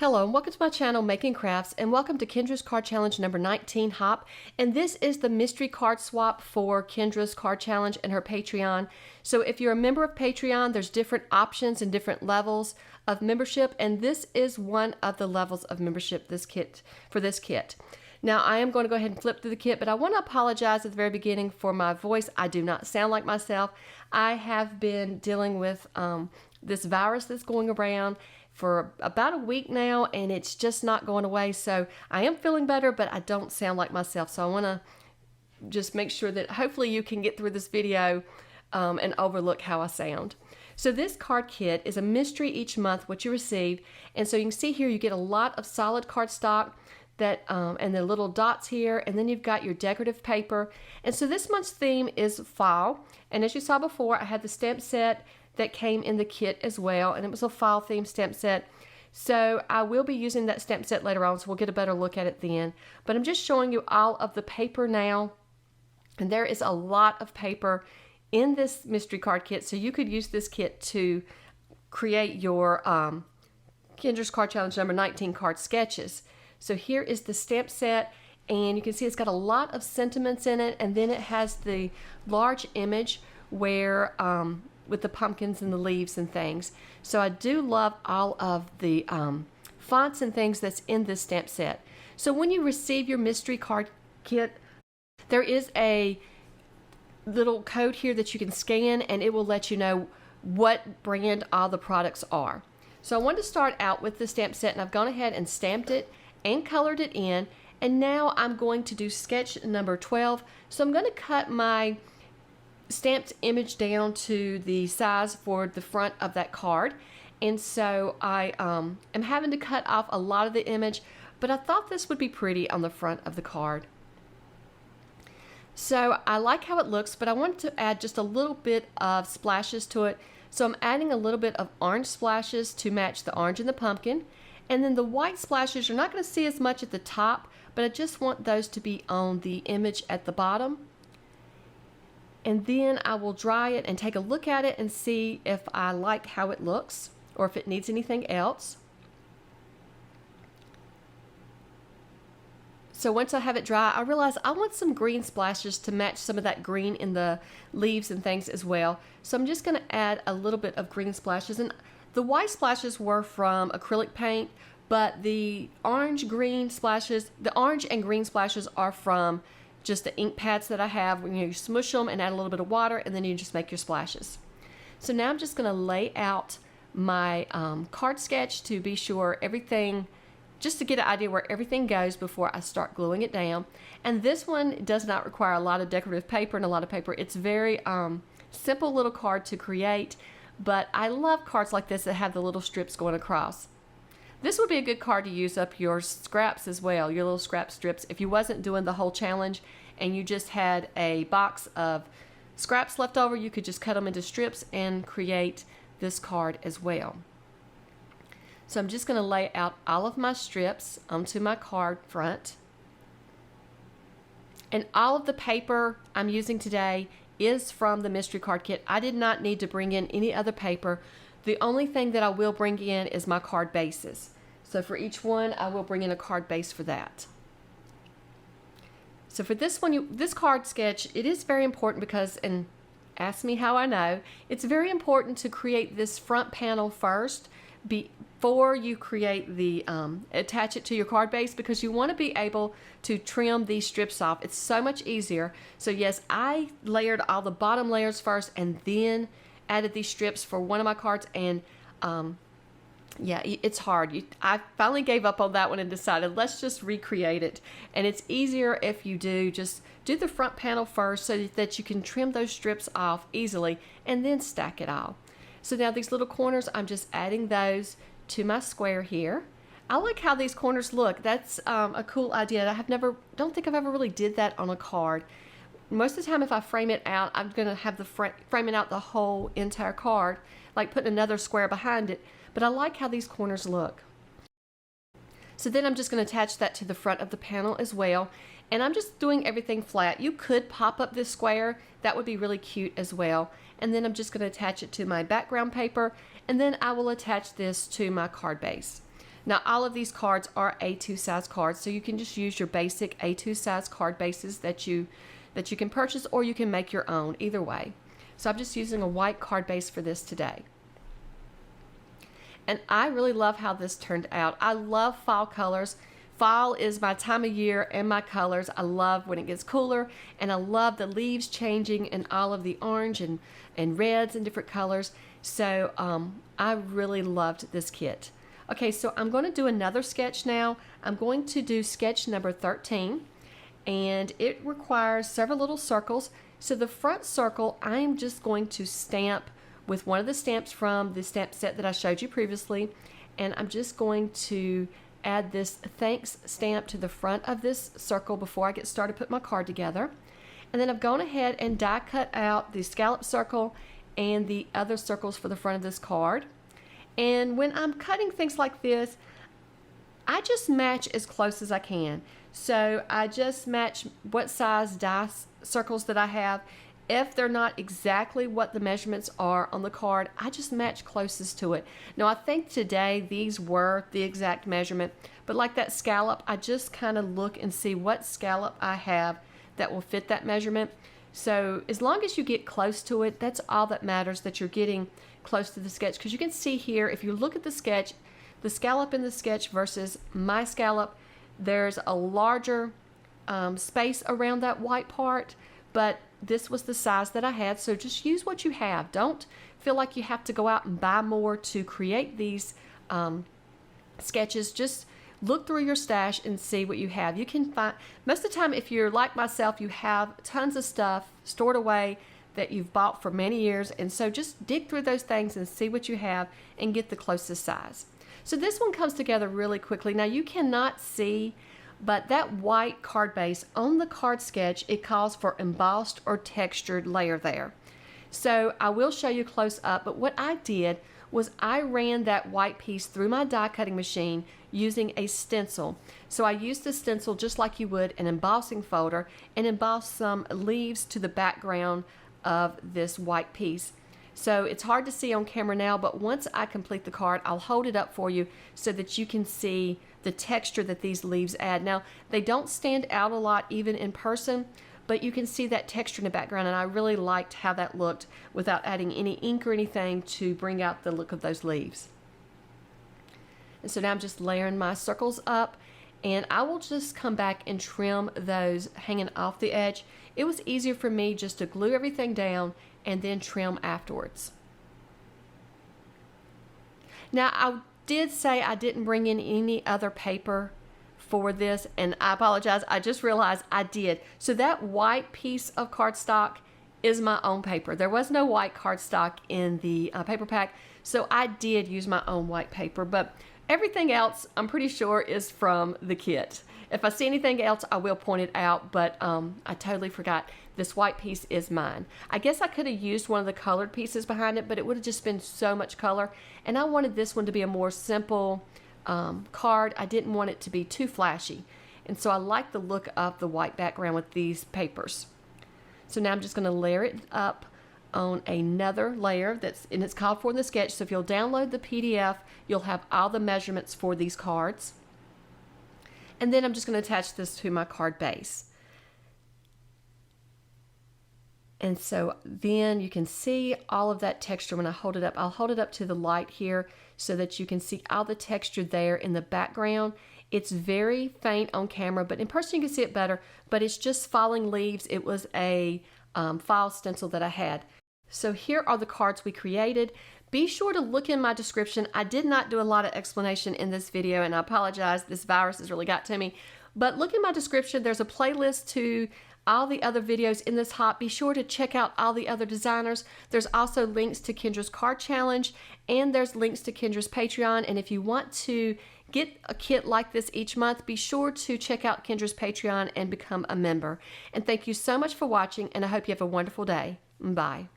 Hello and welcome to my channel Making Crafts, and welcome to Kendra's card challenge number 19 Hop. And this is the mystery card swap for Kendra's card challenge and her Patreon. So if you're a member of Patreon, there's different options and different levels of membership, and this is one of the levels of membership for this kit. Now I am going to go ahead and flip through the kit, but I want to apologize at the very beginning for my voice. I do not sound like myself. I have been dealing with this virus that's going around for about a week now, and it's just not going away. So I am feeling better, but I don't sound like myself. So I want to just make sure that hopefully you can get through this video and overlook how I sound. So this card kit is a mystery each month what you receive, and so you can see here you get a lot of solid cardstock that and the little dots here, and then you've got your decorative paper. And so this month's theme is fall, and as you saw before, I had the stamp set that came in the kit as well, and it was a fall theme stamp set. So I will be using that stamp set later on, so we'll get a better look at it then. But I'm just showing you all of the paper now, and there is a lot of paper in this mystery card kit, so you could use this kit to create your Kendra's Card Challenge number 19 card sketches. So here is the stamp set, and you can see it's got a lot of sentiments in it, and then it has the large image where with the pumpkins and the leaves and things. So I do love all of the fonts and things that's in this stamp set. So when you receive your mystery card kit, there is a little code here that you can scan, and it will let you know what brand all the products are. So I wanted to start out with the stamp set, and I've gone ahead and stamped it and colored it in, and now I'm going to do sketch number 12. So I'm going to cut my stamped image down to the size for the front of that card, and so I am having to cut off a lot of the image, but I thought this would be pretty on the front of the card. So I like how it looks, but I wanted to add just a little bit of splashes to it. So I'm adding a little bit of orange splashes to match the orange and the pumpkin, and then the white splashes you're not going to see as much at the top, but I just want those to be on the image at the bottom. And then I will dry it and take a look at it and see if I like how it looks or if it needs anything else. So once I have it dry, I realize I want some green splashes to match some of that green in the leaves and things as well. So I'm just going to add a little bit of green splashes. And the white splashes were from acrylic paint, but the orange and green splashes are from just the ink pads that I have. When you smush them and add a little bit of water, and then you just make your splashes. So now I'm just going to lay out my card sketch to be sure everything, just to get an idea where everything goes before I start gluing it down. And this one does not require a lot of decorative paper and a lot of paper. It's very simple little card to create, but I love cards like this that have the little strips going across. This would be a good card to use up your scraps as well, your little scrap strips. If you wasn't doing the whole challenge and you just had a box of scraps left over, you could just cut them into strips and create this card as well. So I'm just going to lay out all of my strips onto my card front. And all of the paper I'm using today is from the mystery card kit. I did not need to bring in any other paper. The only thing that I will bring in is my card bases. So for each one, I will bring in a card base for that. So for this one, this card sketch, it is very important because, and ask me how I know, it's very important to create this front panel first before you create the, attach it to your card base, because you want to be able to trim these strips off. It's so much easier. So yes, I layered all the bottom layers first and then added these strips for one of my cards, and yeah, it's hard. I finally gave up on that one and decided let's just recreate it. And it's easier if you just do the front panel first so that you can trim those strips off easily and then stack it all. So now these little corners, I'm just adding those to my square here. I like how these corners look. That's a cool idea. Don't think I've ever really did that on a card. Most of the time if I frame it out, I'm going to have framing out the whole entire card, like putting another square behind it. But I like how these corners look. So then I'm just going to attach that to the front of the panel as well. And I'm just doing everything flat. You could pop up this square. That would be really cute as well. And then I'm just going to attach it to my background paper. And then I will attach this to my card base. Now all of these cards are A2 size cards, so you can just use your basic A2 size card bases that you can purchase, or you can make your own, either way. So I'm just using a white card base for this today. And I really love how this turned out. I love fall colors. Fall is my time of year and my colors. I love when it gets cooler, and I love the leaves changing and all of the orange and reds and different colors. So I really loved this kit. Okay, so I'm going to do another sketch now. I'm going to do sketch number 13, and it requires several little circles. So the front circle, I'm just going to stamp with one of the stamps from the stamp set that I showed you previously, and I'm just going to add this thanks stamp to the front of this circle before I get started putting my card together. And then I've gone ahead and die cut out the scallop circle and the other circles for the front of this card. And when I'm cutting things like this, I just match as close as I can. So I just match what size die circles that I have. If they're not exactly what the measurements are on the card, I just match closest to it. Now I think today these were the exact measurement, but like that scallop, I just kind of look and see what scallop I have that will fit that measurement. So as long as you get close to it, that's all that matters, that you're getting close to the sketch. Because you can see here, if you look at the sketch, the scallop in the sketch versus my scallop, there's a larger space around that white part, but this was the size that I had, so just use what you have. Don't feel like you have to go out and buy more to create these sketches. Just look through your stash and see what you have. You can find, most of the time if you're like myself, you have tons of stuff stored away that you've bought for many years, and so just dig through those things and see what you have and get the closest size. So this one comes together really quickly. Now you cannot see, but that white card base on the card sketch, it calls for embossed or textured layer there. So I will show you close up, but what I did was I ran that white piece through my die cutting machine using a stencil. So I used the stencil just like you would an embossing folder and embossed some leaves to the background of this white piece. So it's hard to see on camera now, but once I complete the card, I'll hold it up for you so that you can see the texture that these leaves add. Now, they don't stand out a lot even in person, but you can see that texture in the background, and I really liked how that looked without adding any ink or anything to bring out the look of those leaves. And so now I'm just layering my circles up, and I will just come back and trim those hanging off the edge. It was easier for me just to glue everything down and then trim afterwards. Now I did say I didn't bring in any other paper for this, and I apologize, I just realized I did. So that white piece of cardstock is my own paper. There was no white cardstock in the paper pack, so I did use my own white paper, but everything else I'm pretty sure is from the kit. If I see anything else, I will point it out, but I totally forgot. This white piece is mine. I guess I could have used one of the colored pieces behind it, but it would have just been so much color, and I wanted this one to be a more simple card. I didn't want it to be too flashy, and so I like the look of the white background with these papers. So now I'm just going to layer it up on another layer and it's called for in the sketch. So if you'll download the PDF, you'll have all the measurements for these cards. And then I'm just going to attach this to my card base. And so then you can see all of that texture when I hold it up. I'll hold it up to the light here so that you can see all the texture there in the background. It's very faint on camera, but in person you can see it better, but it's just falling leaves. It was a file stencil that I had. So here are the cards we created. Be sure to look in my description. I did not do a lot of explanation in this video, and I apologize, this virus has really got to me. But look in my description, there's a playlist to all the other videos in this hop. Be sure to check out all the other designers. There's also links to Kendra's Card Challenge, and there's links to Kendra's Patreon. And if you want to get a kit like this each month, be sure to check out Kendra's Patreon and become a member. And thank you so much for watching, and I hope you have a wonderful day. Bye.